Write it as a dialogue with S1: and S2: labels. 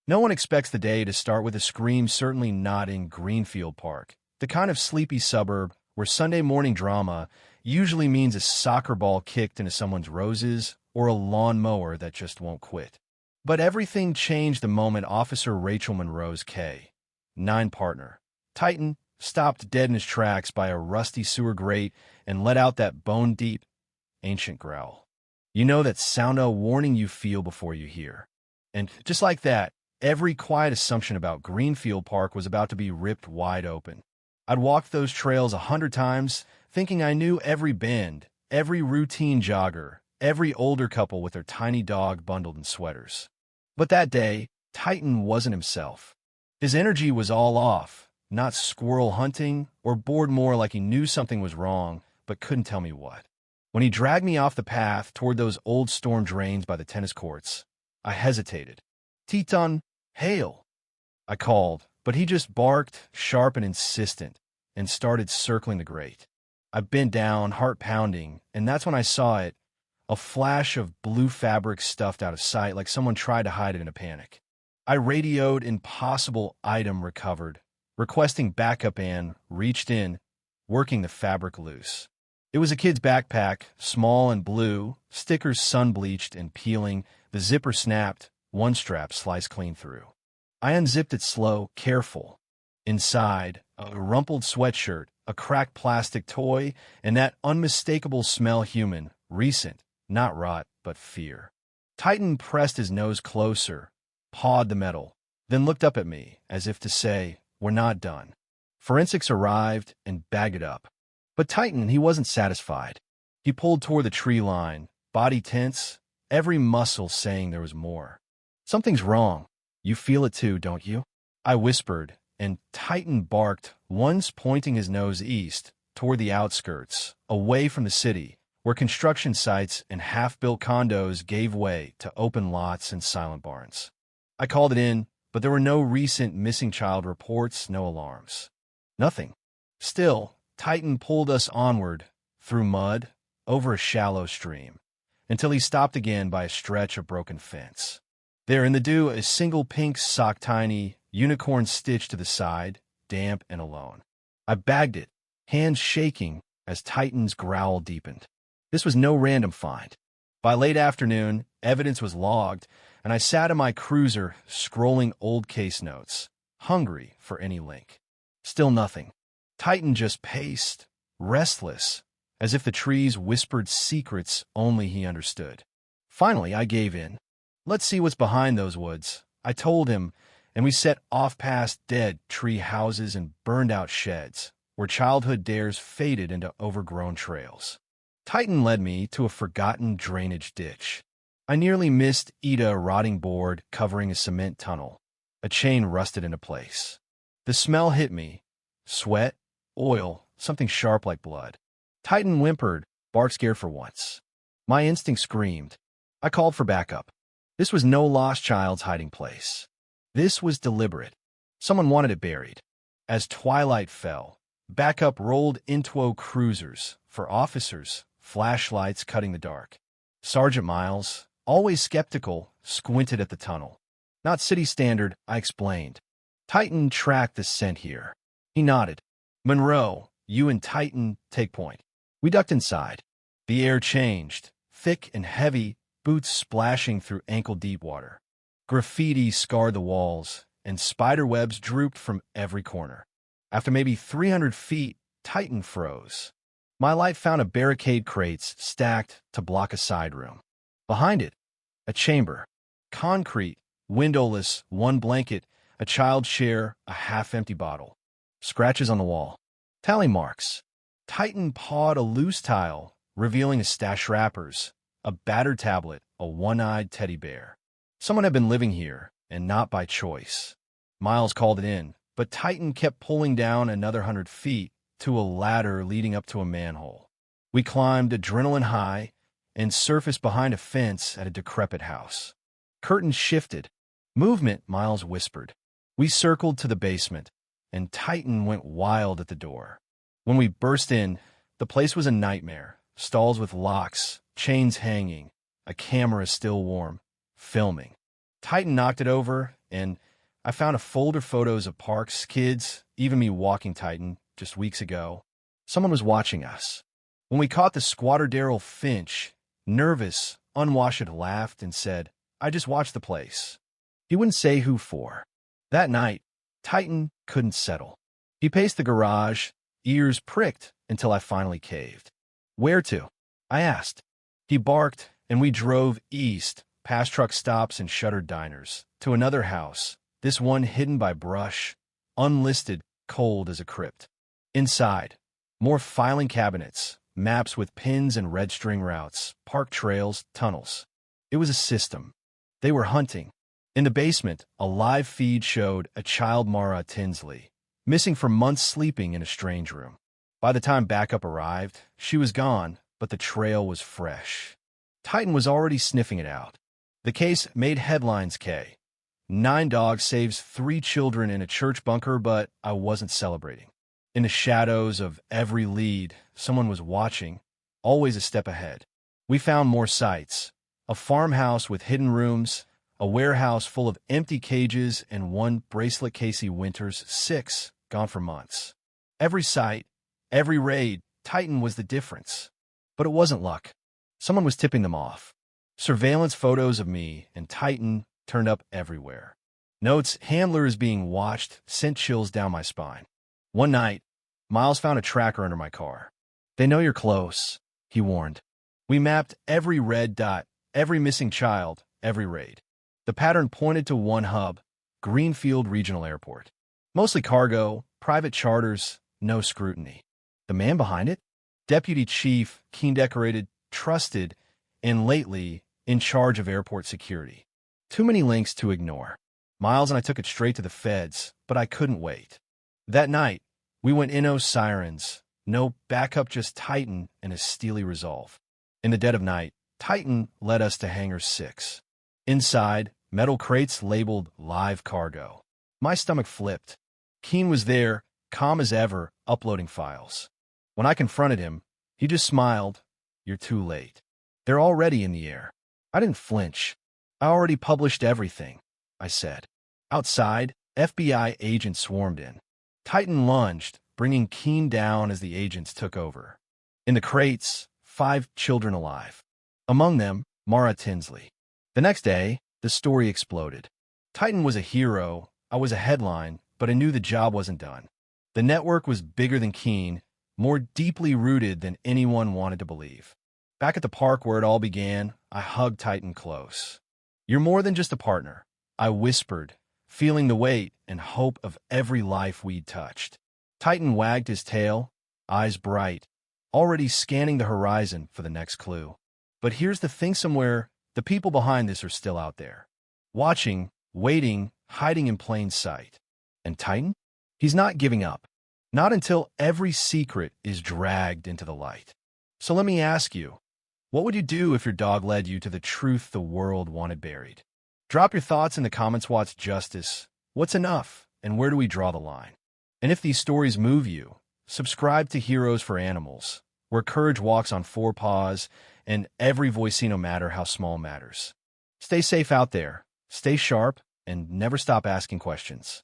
S1: No one expects the day to start with a scream, certainly not in Greenfield Park, the kind of sleepy suburb where Sunday morning drama usually means a soccer ball kicked into someone's roses or a lawnmower that just won't quit. But everything changed the moment Officer Rachel Monroe's K-9 partner, Titan, stopped dead in his tracks by a rusty sewer grate and let out that bone-deep, ancient growl. You know that sound of warning you feel before you hear. And just like that, every quiet assumption about Greenfield Park was about to be ripped wide open. I'd walked those trails 100 times, thinking I knew every bend, every routine jogger, every older couple with their tiny dog bundled in sweaters. But that day, Titan wasn't himself. His energy was all off, not squirrel hunting or bored, more like he knew something was wrong but couldn't tell me what. When he dragged me off the path toward those old storm drains by the tennis courts, I hesitated. "Titan, hail!" I called, but he just barked, sharp and insistent, and started circling the grate. I bent down, heart pounding, and that's when I saw it, a flash of blue fabric stuffed out of sight like someone tried to hide it in a panic. I radioed impossible item recovered, requesting backup, and reached in, working the fabric loose. It was a kid's backpack, small and blue, stickers sun-bleached and peeling, the zipper snapped, one strap sliced clean through. I unzipped it slow, careful. Inside, a rumpled sweatshirt, a cracked plastic toy, and that unmistakable smell, human, recent, not rot, but fear. Titan pressed his nose closer, pawed the metal, then looked up at me, as if to say, "We're not done." Forensics arrived and bagged it up. But Titan, he wasn't satisfied. He pulled toward the tree line, body tense, every muscle saying there was more. "Something's wrong. You feel it too, don't you?" I whispered, and Titan barked, once pointing his nose east, toward the outskirts, away from the city, where construction sites and half-built condos gave way to open lots and silent barns. I called it in, but there were no recent missing child reports, no alarms. Nothing. Still, Titan pulled us onward, through mud, over a shallow stream, until he stopped again by a stretch of broken fence. There in the dew, a single pink sock, tiny unicorn stitched to the side, damp and alone. I bagged it, hands shaking as Titan's growl deepened. This was no random find. By late afternoon, evidence was logged, and I sat in my cruiser, scrolling old case notes, hungry for any link. Still nothing. Titan just paced, restless, as if the trees whispered secrets only he understood. Finally, I gave in. "Let's see what's behind those woods," I told him, and we set off past dead tree houses and burned-out sheds, where childhood dares faded into overgrown trails. Titan led me to a forgotten drainage ditch. I nearly missed a rotting board covering a cement tunnel, a chain rusted into place. The smell hit me. Sweat, oil, something sharp like blood. Titan whimpered, barked, scared for once. My instinct screamed. I called for backup. This was no lost child's hiding place. This was deliberate. Someone wanted it buried. As twilight fell, backup rolled into cruisers, for officers, flashlights cutting the dark. Sergeant Miles, always skeptical, squinted at the tunnel. "Not city standard," I explained. "Titan tracked the scent here." He nodded. "Monroe, you and Titan take point." We ducked inside. The air changed, thick and heavy, boots splashing through ankle-deep water. Graffiti scarred the walls, and spider webs drooped from every corner. After maybe 300 feet, Titan froze. My light found a barricade, crates stacked to block a side room. Behind it, a chamber. Concrete, windowless, one blanket, a child's chair, a half-empty bottle. Scratches on the wall. Tally marks. Titan pawed a loose tile, revealing a stash wrappers, a battered tablet, a one-eyed teddy bear. Someone had been living here, and not by choice. Miles called it in, but Titan kept pulling down another 100 feet to a ladder leading up to a manhole. We climbed adrenaline high and surfaced behind a fence at a decrepit house. Curtains shifted. "Movement," Miles whispered. We circled to the basement, and Titan went wild at the door. When we burst in, the place was a nightmare. Stalls with locks, chains hanging, a camera still warm, filming. Titan knocked it over, and I found a folder photos of parks, kids, even me walking Titan just weeks ago. Someone was watching us. When we caught the squatter Daryl Finch, nervous, unwashed, laughed and said, "I just watched the place." He wouldn't say who for. That night, Titan couldn't settle. He paced the garage, ears pricked until I finally caved. "Where to?" I asked. He barked, and we drove east, past truck stops and shuttered diners, to another house, this one hidden by brush, unlisted, cold as a crypt. Inside, more filing cabinets, maps with pins and red string routes, park trails, tunnels. It was a system. They were hunting. In the basement, a live feed showed a child, Mara Tinsley, missing for months, sleeping in a strange room. By the time backup arrived, she was gone, but the trail was fresh. Titan was already sniffing it out. The case made headlines, K. 9 dogs saves 3 children in a church bunker, but I wasn't celebrating. In the shadows of every lead, someone was watching, always a step ahead. We found more sites. A farmhouse with hidden rooms, a warehouse full of empty cages, and one bracelet Casey Winters, 6, gone for months. Every site, every raid, Titan was the difference. But it wasn't luck. Someone was tipping them off. Surveillance photos of me and Titan turned up everywhere. Notes, "Handler is being watched," sent chills down my spine. One night, Miles found a tracker under my car. "They know you're close," he warned. We mapped every red dot, every missing child, every raid. The pattern pointed to one hub, Greenfield Regional Airport. Mostly cargo, private charters, no scrutiny. The man behind it? Deputy Chief, keen-decorated, trusted, and lately in charge of airport security. Too many links to ignore. Miles and I took it straight to the feds, but I couldn't wait. That night, we went in sirens. No backup, just Titan and a steely resolve. In the dead of night, Titan led us to Hangar 6. Inside, metal crates labeled live cargo. My stomach flipped. Keen was there, calm as ever, uploading files. When I confronted him, he just smiled. "You're too late. They're already in the air." I didn't flinch. "I already published everything," I said. Outside, FBI agents swarmed in. Titan lunged, bringing Keen down as the agents took over. In the crates, 5 children alive. Among them, Mara Tinsley. The next day, the story exploded. Titan was a hero, I was a headline, but I knew the job wasn't done. The network was bigger than Keen, more deeply rooted than anyone wanted to believe. Back at the park where it all began, I hugged Titan close. "You're more than just a partner," I whispered, feeling the weight and hope of every life we'd touched. Titan wagged his tail, eyes bright, already scanning the horizon for the next clue. But here's the thing, somewhere, the people behind this are still out there. Watching, waiting, hiding in plain sight. And Titan? He's not giving up. Not until every secret is dragged into the light. So let me ask you, what would you do if your dog led you to the truth the world wanted buried? Drop your thoughts in the comments. What's justice? What's enough? And where do we draw the line? And if these stories move you, subscribe to Heroes for Animals, where courage walks on 4 paws and every voice, no matter how small, matters. Stay safe out there, stay sharp, and never stop asking questions.